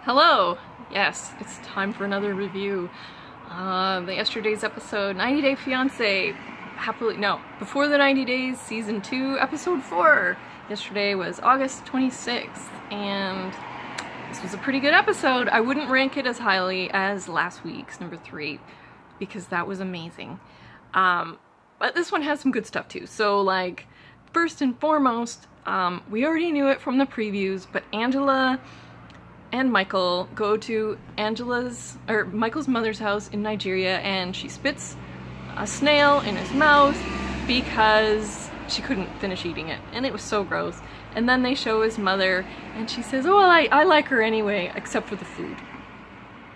Hello! Yes, it's time for another review. Yesterday's episode, 90 Day Fiance, Before the 90 Days, Season 2, Episode 4. Yesterday was August 26th, and this was a pretty good episode. I wouldn't rank it as highly as last week's, number 3, because that was amazing. But this one has some good stuff too. So, like, first and foremost, we already knew it from the previews, but Angela and Michael go to Michael's mother's house in Nigeria, and she spits a snail in his mouth because she couldn't finish eating it, and it was so gross. And then they show his mother, and she says, oh, well, I like her anyway, except for the food.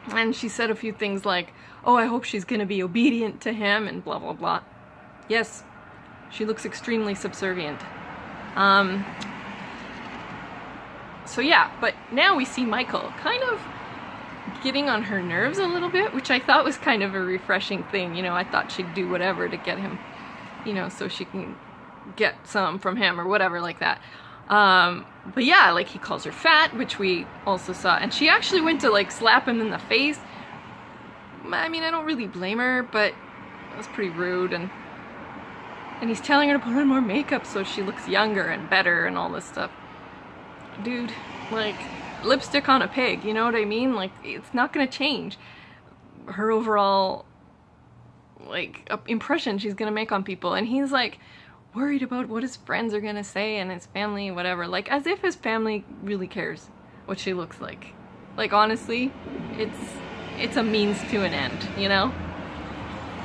And she said a few things like, oh, I hope she's gonna be obedient to him, and blah, blah, blah. Yes, she looks extremely subservient. So yeah, but now we see Michael kind of getting on her nerves a little bit, which I thought was kind of a refreshing thing. You know, I thought she'd do whatever to get him, you know, so she can get some from him or whatever like that. But yeah, like, he calls her fat, which we also saw, and she actually went to, like, slap him in the face. I mean, I don't really blame her, but it was pretty rude, and he's telling her to put on more makeup so she looks younger and better and all this stuff. Dude, like, lipstick on a pig, you know what I mean? Like, it's not gonna change her overall, like, impression she's gonna make on people. And he's, like, worried about what his friends are gonna say and his family, whatever. Like, as if his family really cares what she looks like. Like, honestly, it's a means to an end, you know?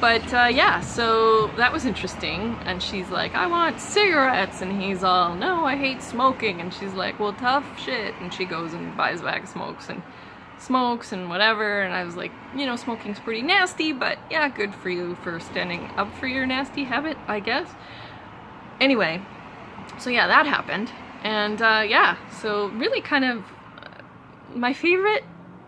But, yeah, so that was interesting, and she's like, I want cigarettes, and he's all, no, I hate smoking, and she's like, well, tough shit, and she goes and buys a bag of smokes and whatever, and I was like, you know, smoking's pretty nasty, but yeah, good for you for standing up for your nasty habit, I guess. Anyway, so yeah, that happened, and, yeah, so really kind of my favorite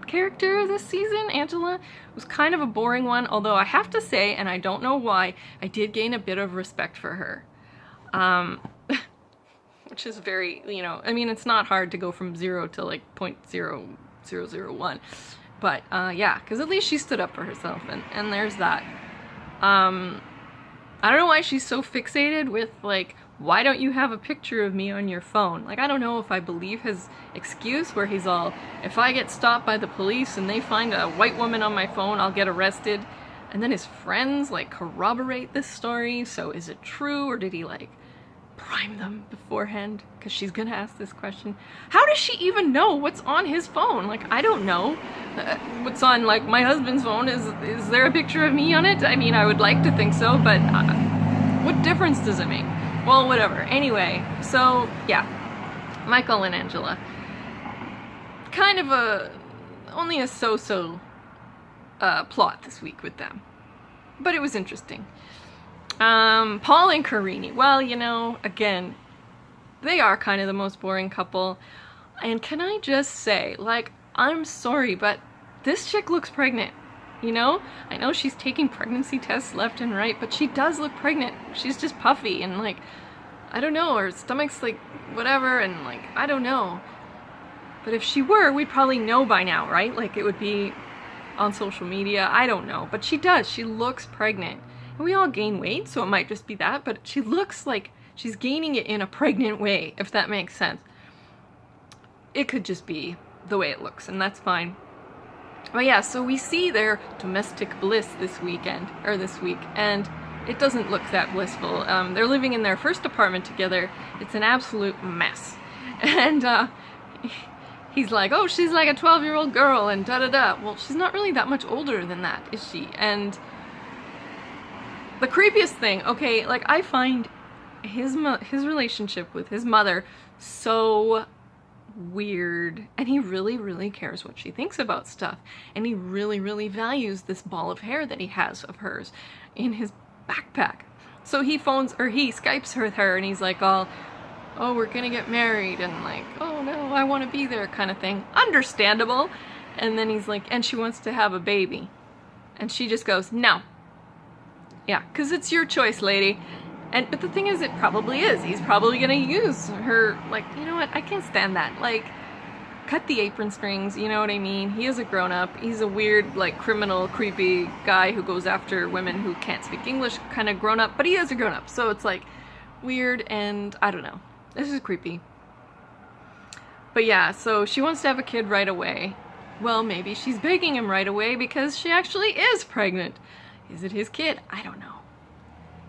character this season, Angela, was kind of a boring one, although I have to say, and I don't know why, I did gain a bit of respect for her. Which is very, you know, I mean, it's not hard to go from 0 to like 0.0001. But, yeah, because at least she stood up for herself, and there's that. I don't know why she's so fixated with, like, why don't you have a picture of me on your phone? Like, I don't know if I believe his excuse where he's all, if I get stopped by the police and they find a white woman on my phone, I'll get arrested. And then his friends, like, corroborate this story. So is it true, or did he, like, prime them beforehand? Because she's gonna ask this question. How does she even know what's on his phone? Like, I don't know. What's on, like, my husband's phone? Is there a picture of me on it? I mean, I would like to think so, but what difference does it make? Well, whatever. Anyway, so, yeah. Michael and Angela. Kind of only a so-so plot this week with them. But it was interesting. Paul and Karine. Well, you know, again, they are kind of the most boring couple. And can I just say, like, I'm sorry, but this chick looks pregnant. You know? I know she's taking pregnancy tests left and right, but she does look pregnant. She's just puffy and, like, I don't know, her stomach's, like, whatever, and, like, I don't know. But if she were, we'd probably know by now, right? Like, it would be on social media. I don't know. But she does. She looks pregnant. And we all gain weight, so it might just be that, but she looks like she's gaining it in a pregnant way, if that makes sense. It could just be the way it looks, and that's fine. But yeah, so we see their domestic bliss this week, and it doesn't look that blissful. They're living in their first apartment together. It's an absolute mess. And he's like, oh, she's like a 12-year-old girl, and da-da-da. Well, she's not really that much older than that, is she? And the creepiest thing, okay, like, I find his relationship with his mother so weird, and he really, really cares what she thinks about stuff, and he really, really values this ball of hair that he has of hers in his backpack. So he Skypes with her, and he's like, oh, we're gonna get married, and like, oh no, I want to be there, kind of thing. Understandable. And then he's like, and she wants to have a baby, and she just goes, no. Yeah, because it's your choice, lady. But the thing is, it probably is. He's probably gonna use her, like, you know what, I can't stand that. Like, cut the apron strings, you know what I mean? He is a grown-up. He's a weird, like, criminal, creepy guy who goes after women who can't speak English, kind of grown-up, but he is a grown-up, so it's, like, weird, and I don't know. This is creepy. But yeah, so she wants to have a kid right away. Well, maybe she's begging him right away because she actually is pregnant. Is it his kid? I don't know.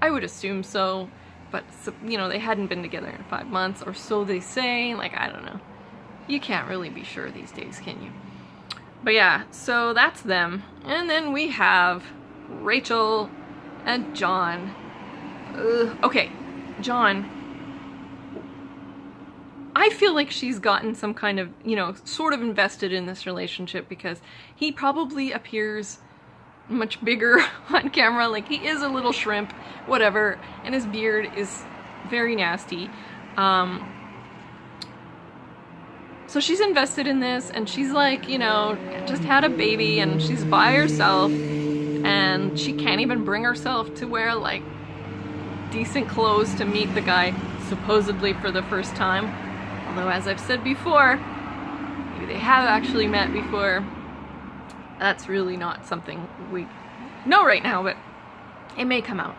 I would assume so, but, you know, they hadn't been together in 5 months, or so they say. Like, I don't know. You can't really be sure these days, can you? But yeah, so that's them. And then we have Rachel and John. Okay, John. I feel like she's gotten some kind of, you know, sort of invested in this relationship because he probably appears much bigger on camera. Like, he is a little shrimp, whatever, and his beard is very nasty. So she's invested in this, and she's like, you know, just had a baby, and she's by herself, and she can't even bring herself to wear, like, decent clothes to meet the guy, supposedly for the first time. Although, as I've said before, maybe they have actually met before. That's really not something we know right now, but it may come out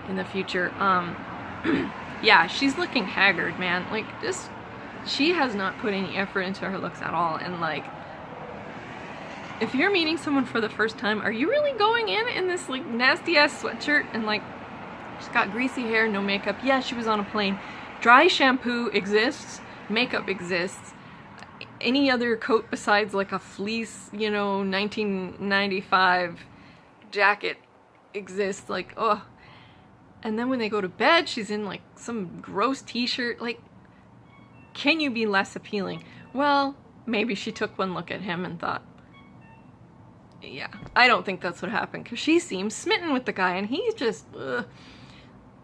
in the future. Yeah, she's looking haggard, man. Like, this, she has not put any effort into her looks at all. And, like, if you're meeting someone for the first time, are you really going in this, like, nasty-ass sweatshirt? And, like, she's got greasy hair, no makeup. Yeah, she was on a plane. Dry shampoo exists. Makeup exists. Any other coat besides, like, a fleece, you know, 1995 jacket exists. Like, ugh. And then when they go to bed, she's in, like, some gross t-shirt. Like, can you be less appealing? Well, maybe she took one look at him and thought, yeah, I don't think that's what happened, because she seems smitten with the guy, and he's just, ugh.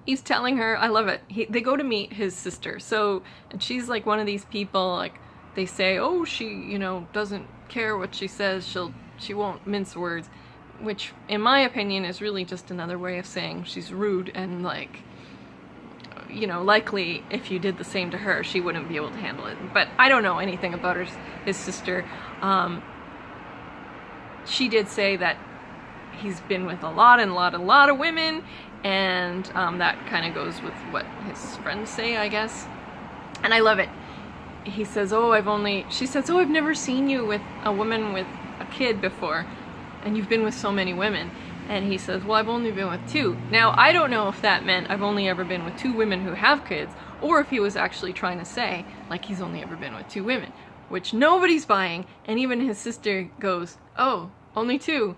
He's telling her, I love it. They go to meet his sister. So, and she's like one of these people, like, they say, oh, she, you know, doesn't care what she says. She won't mince words, which, in my opinion, is really just another way of saying she's rude and, like, you know, likely if you did the same to her, she wouldn't be able to handle it. But I don't know anything about his sister. She did say that he's been with a lot of women, and that kind of goes with what his friends say, I guess. And I love it. He says, she says, oh, I've never seen you with a woman with a kid before, and you've been with so many women. And he says, well, I've only been with 2. Now, I don't know if that meant I've only ever been with 2 women who have kids, or if he was actually trying to say, like, he's only ever been with 2 women, which nobody's buying. And even his sister goes, oh, only 2.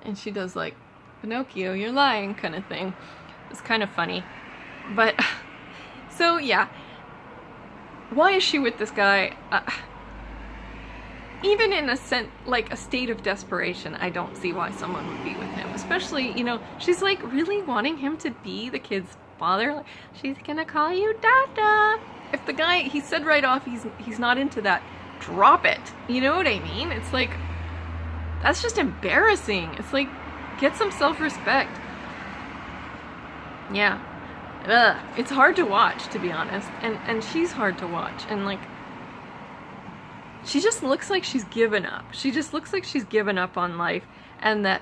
And she does, like, Pinocchio, you're lying kind of thing. It's kind of funny. But, so, yeah. Why is she with this guy? Even in a sense, like, a state of desperation, I don't see why someone would be with him. Especially, you know, she's, like, really wanting him to be the kid's father. Like, she's gonna call you Dada. If the guy, he said right off he's not into that, drop it. You know what I mean? It's like, that's just embarrassing. It's like, get some self-respect. Yeah. Ugh. It's hard to watch, to be honest. And she's hard to watch. And, like, she just looks like she's given up. She just looks like she's given up on life, and that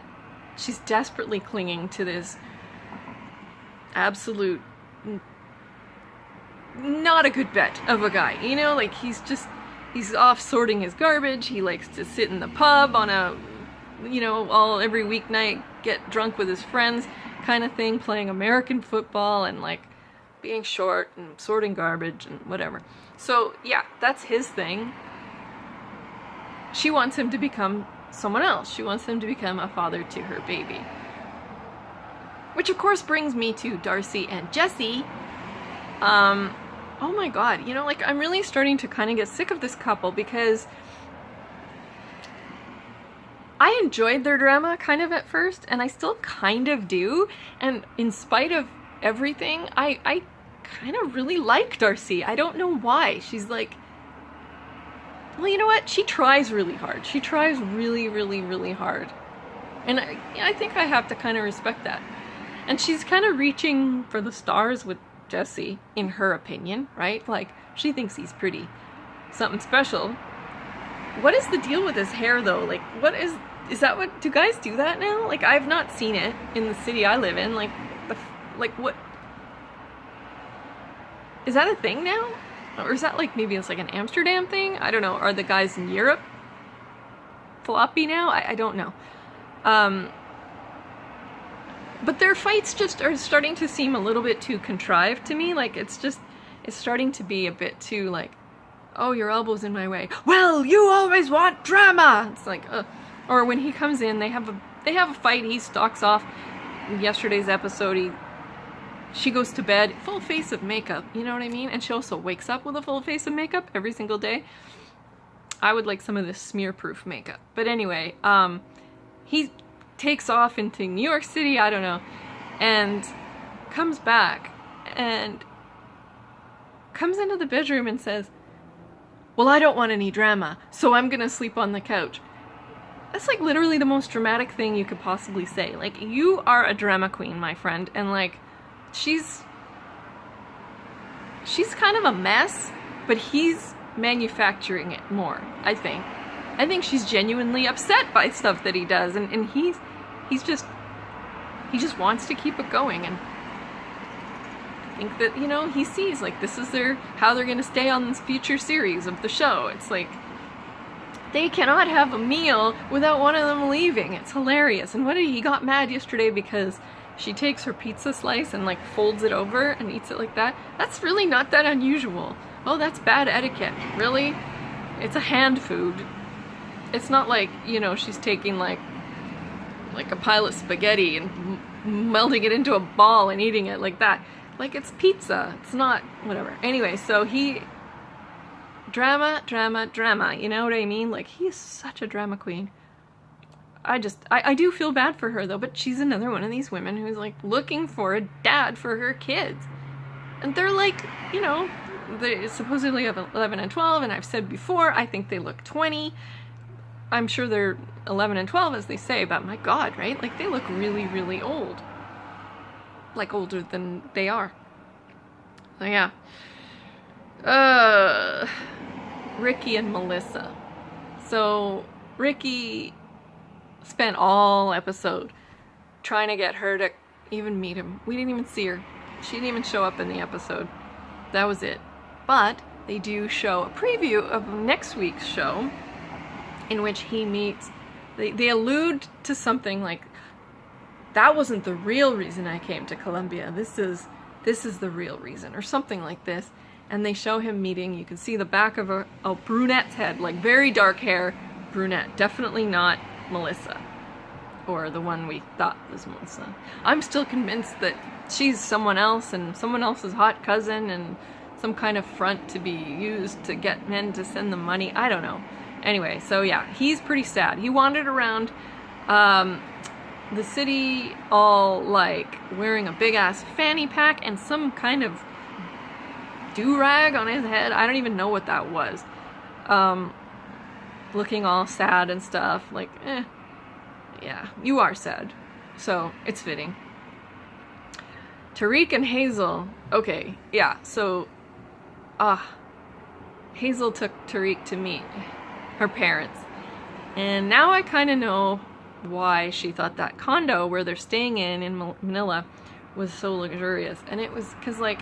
she's desperately clinging to this absolute not a good bet of a guy. You know, like, he's off sorting his garbage. He likes to sit in the pub on a, you know, every weeknight, get drunk with his friends kind of thing, playing American football and, like, being short and sorting garbage and whatever. So, yeah, that's his thing. She wants him to become someone else. She wants him to become a father to her baby. Which, of course, brings me to Darcy and Jesse. Oh my god, you know, like, I'm really starting to kind of get sick of this couple, because I enjoyed their drama kind of at first, and I still kind of do, and in spite of everything, I kind of really like Darcy. I don't know why. She's like, well, you know what? She tries really hard. She tries really, really, really hard. And I think I have to kind of respect that. And she's kind of reaching for the stars with Jesse, in her opinion, right? Like, she thinks he's pretty something special. what is the deal with his hair though? Like, is that what, do guys do that now? Like, I've not seen it in the city I live in. Like, what, is that a thing now? Or is that like, maybe it's like an Amsterdam thing? I don't know. Are the guys in Europe floppy now? I don't know. But their fights just are starting to seem a little bit too contrived to me. Like, it's starting to be a bit too like, oh, your elbow's in my way. Well, you always want drama. It's like, or when he comes in, they have a fight. He stalks off. In yesterday's episode, she goes to bed full face of makeup. You know what I mean? And she also wakes up with a full face of makeup every single day. I would like some of this smear-proof makeup. But anyway, he takes off into New York City, I don't know, and comes back and comes into the bedroom and says, well, I don't want any drama, so I'm gonna sleep on the couch. That's like literally the most dramatic thing you could possibly say. Like, you are a drama queen, my friend, and like, she's kind of a mess, but he's manufacturing it more, I think. I think she's genuinely upset by stuff that he does, and he just wants to keep it going, and I think that, you know, he sees like this is how they're gonna stay on this future series of the show. It's like they cannot have a meal without one of them leaving. It's hilarious. And he got mad yesterday because she takes her pizza slice and like folds it over and eats it like that. That's really not that unusual. Oh, that's bad etiquette. Really? It's a hand food. It's not like, you know, she's taking like a pile of spaghetti and melding it into a ball and eating it like that. Like, it's pizza. It's not, whatever. Anyway, so drama, you know what I mean? Like, he is such a drama queen. I do feel bad for her though, but she's another one of these women who's like looking for a dad for her kids. And they're like, you know, they supposedly have 11 and 12, and I've said before, I think they look 20. I'm sure they're 11 and 12 as they say, but my God, right? Like, they look really, really old. Like, older than they are. So yeah. Ricky and Melissa. So Ricky spent all episode trying to get her to even meet him. We didn't even see her. She didn't even show up in the episode. That was it. But they do show a preview of next week's show in which he meets, they allude to something like, that wasn't the real reason I came to Colombia. This is the real reason, or something like this. And they show him meeting. You can see the back of a brunette's head, like very dark hair, brunette. Definitely not Melissa, or the one we thought was Melissa. I'm still convinced that she's someone else, and someone else's hot cousin, and some kind of front to be used to get men to send them money. I don't know. Anyway, so yeah, he's pretty sad. He wandered around the city all like wearing a big ass fanny pack and some kind of do-rag on his head. I don't even know what that was. Looking all sad and stuff. Like, yeah, you are sad. So, it's fitting. Tariq and Hazel. Okay, yeah, so, Hazel took Tariq to meet her parents. And now I kind of know why she thought that condo where they're staying in Manila was so luxurious. And it was because, like,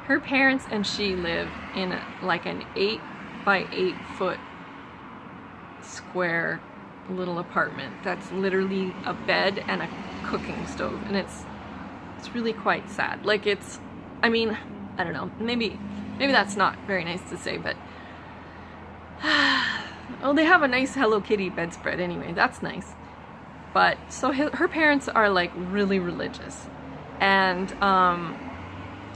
her parents and she live in like an 8 by 8 foot square little apartment that's literally a bed and a cooking stove, and it's really quite sad. Like, it's, I mean, I don't know, maybe that's not very nice to say, but oh, they have a nice Hello Kitty bedspread anyway. That's nice. But so her parents are like really religious, and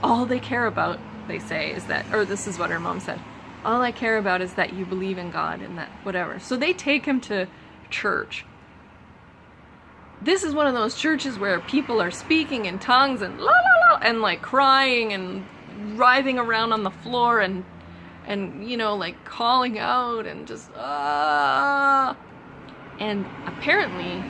all they care about, they say, is that, or this is what her mom said, all I care about is that you believe in God and that whatever. So they take him to church. This is one of those churches where people are speaking in tongues and la la la and like crying and writhing around on the floor and you know, like calling out and just and apparently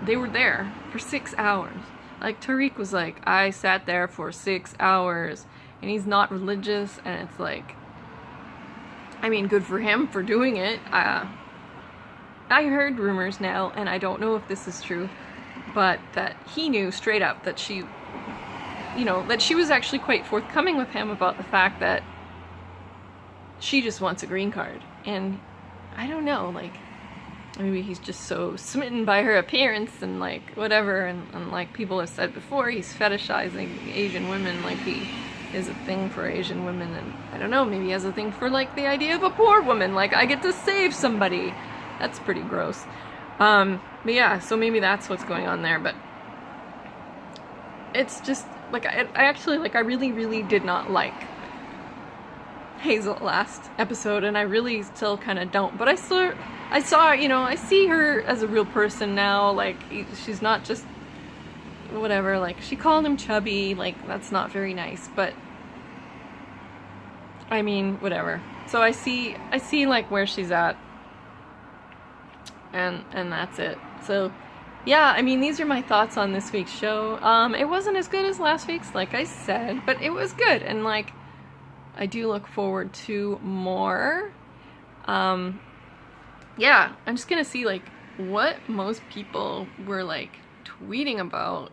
they were there for 6 hours. Like, Tariq was like, I sat there for 6 hours, and he's not religious, and it's like, I mean, good for him for doing it. I heard rumors now, and I don't know if this is true, but that he knew straight up that she, you know, that she was actually quite forthcoming with him about the fact that she just wants a green card. And I don't know, like, maybe he's just so smitten by her appearance and like whatever, and like people have said before, he's fetishizing Asian women, like he is a thing for Asian women, and I don't know, maybe he has a thing for like the idea of a poor woman, like I get to save somebody. That's pretty gross. But yeah, so maybe that's what's going on there, but it's just like I actually, like, I really did not like Hazel last episode, and I really still kind of don't, but I saw, you know, I see her as a real person now, like, she's not just whatever, like, she called him chubby, like, that's not very nice, but, I mean, whatever. So I see, like, where she's at, and that's it. So, yeah, I mean, these are my thoughts on this week's show. It wasn't as good as last week's, like I said, but it was good, and, like, I do look forward to more. Yeah, I'm just gonna see, like, what most people were, like, tweeting about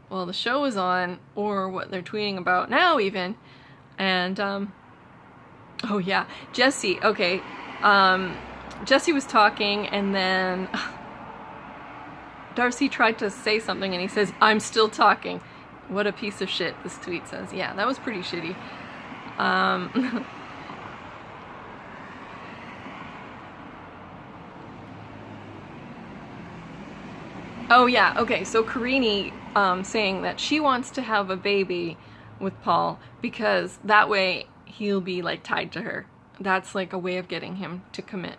while the show was on, or what they're tweeting about now, even. And, oh yeah, Jesse, okay, Jesse was talking, and then Darcy tried to say something, and he says, "I'm still talking." What a piece of shit, this tweet says. Yeah, that was pretty shitty. Oh yeah, okay, so Karine saying that she wants to have a baby with Paul because that way he'll be, like, tied to her. That's, like, a way of getting him to commit.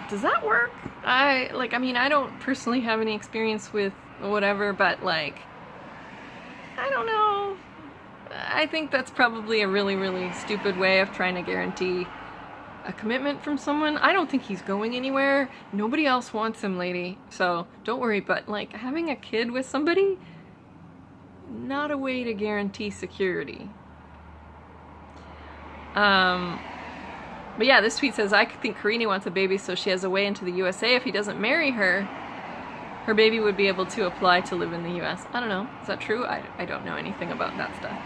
Does that work? I mean, I don't personally have any experience with whatever, but, like, I don't know. I think that's probably a really stupid way of trying to guarantee a commitment from someone. I don't think he's going anywhere. Nobody else wants him, lady. So don't worry, but, like, having a kid with somebody, not a way to guarantee security. But yeah, this tweet says, I think Karine wants a baby so she has a way into the USA. If he doesn't marry her, her baby would be able to apply to live in the US. I don't know. Is that true? I don't know anything about that stuff.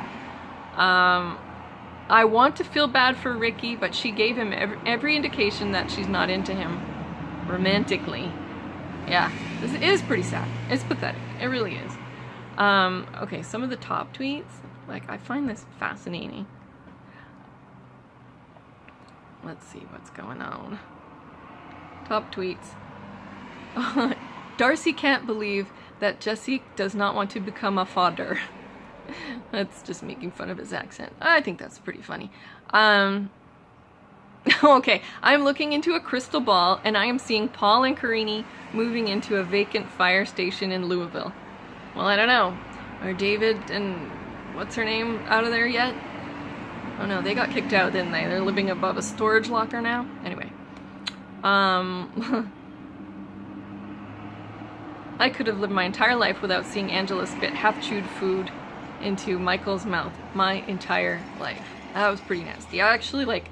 I want to feel bad for Ricky, but she gave him every indication that she's not into him romantically. Yeah, this is pretty sad. It's pathetic. It really is. Okay, some of the top tweets, like, I find this fascinating. Let's see what's going on. Top tweets. Darcy can't believe that Jesse does not want to become a father. That's just making fun of his accent. I think that's pretty funny. Okay, I'm looking into a crystal ball, and I am seeing Paul and Karine moving into a vacant fire station in Louisville. Well, I don't know. Are David and what's her name out of there yet? Oh no, they got kicked out, didn't they? They're living above a storage locker now? Anyway. I could have lived my entire life without seeing Angela spit half-chewed food into Michael's mouth. My entire life. That was pretty nasty. I actually, like,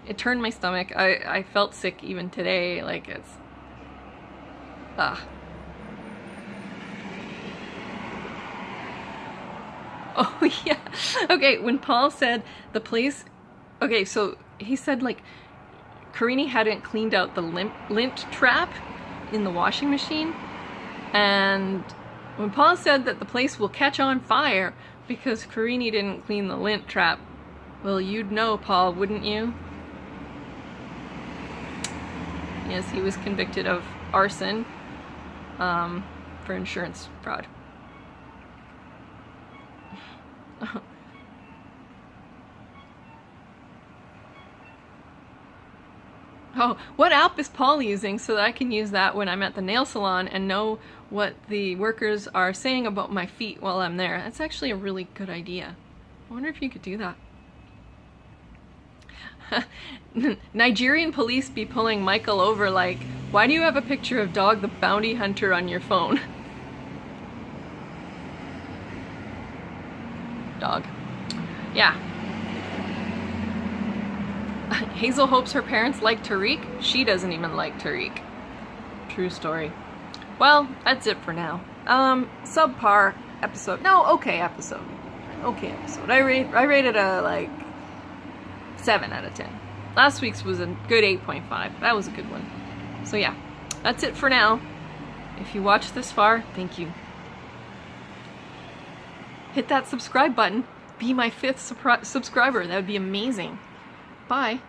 it turned my stomach. I felt sick even today. Like, it's... Oh, yeah. Okay, when Paul said the place... Okay, so he said, like, Karine hadn't cleaned out the lint trap in the washing machine. And when Paul said that the place will catch on fire because Karine didn't clean the lint trap, well, you'd know, Paul, wouldn't you? Yes, he was convicted of arson for insurance fraud. Oh, what app is Paul using so that I can use that when I'm at the nail salon and know what the workers are saying about my feet while I'm there? That's actually a really good idea. I wonder if you could do that. Nigerian police be pulling Michael over like, why do you have a picture of Dog the Bounty Hunter on your phone? Dog. yeah. Hazel hopes her parents like Tariq. She doesn't even like Tariq. True story. Well, that's it for now. Subpar episode. No, okay episode. Okay episode. I rated a, like, 7 out of 10. Last week's was a good 8.5. That was a good one. So yeah, that's it for now. If you watched this far, thank you. Hit that subscribe button. Be my 5th subscriber. That would be amazing. Bye.